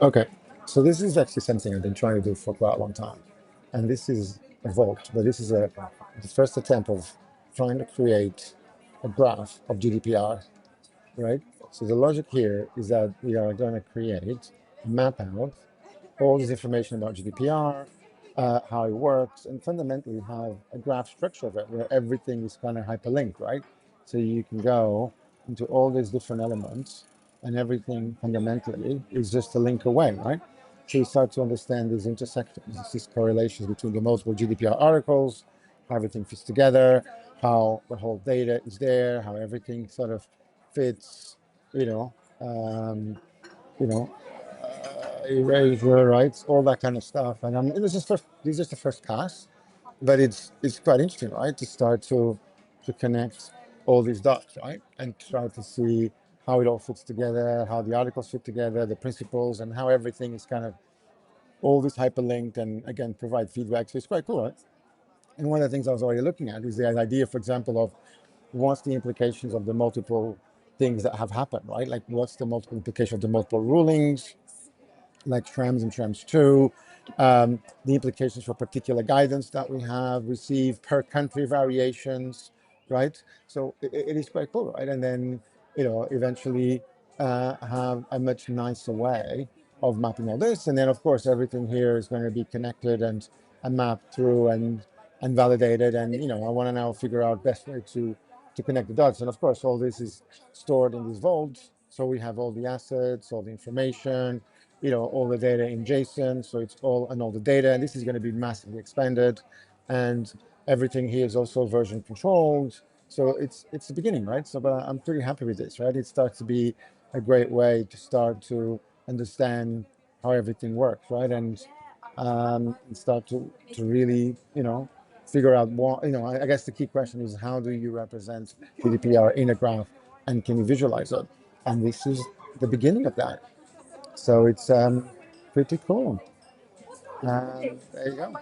Okay, so this is actually something I've been trying to do for quite a long time, and this is evolved, but this is the first attempt of trying to create a graph of GDPR, right? So the logic here is that we are going to create, map out all this information about GDPR, how it works, and fundamentally have a graph structure of it where everything is kind of hyperlinked, right? So you can go into all these different elements, and everything fundamentally is just a link away, right? So you start to understand these intersections, these correlations between the multiple GDPR articles, how everything fits together, how the whole data is there, how everything sort of fits, you know, um, you know, erasure rights, all that kind of stuff. And it was just first, this is just the first pass, but it's quite interesting, right? To start to connect all these dots, right, and try to see how it all fits together, how the articles fit together, the principles, and how everything is kind of all this hyperlinked, and again provide feedback. So it's quite cool, right? And one of the things I was already looking at is the idea, for example, of what's the implications of the multiple things that have happened, right? Like what's the multiple implication of the multiple rulings, like Schrems and Schrems 2, the implications for particular guidance that we have received per country variations, right? So it is quite cool, right? And then, eventually have a much nicer way of mapping all this. And then, of course, everything here is going to be connected and mapped through and validated. And, I want to now figure out best way to connect the dots. And of course, all this is stored in these vaults. So we have all the assets, all the information, all the data in JSON. So it's all the data, and this is going to be massively expanded, and everything here is also version controlled. So it's the beginning, right? So, but I'm pretty happy with this, right? It starts to be a great way to start to understand how everything works, right? And start to really, figure out what, I guess the key question is, how do you represent GDPR in a graph, and can you visualize it? And this is the beginning of that. So it's pretty cool. There you go.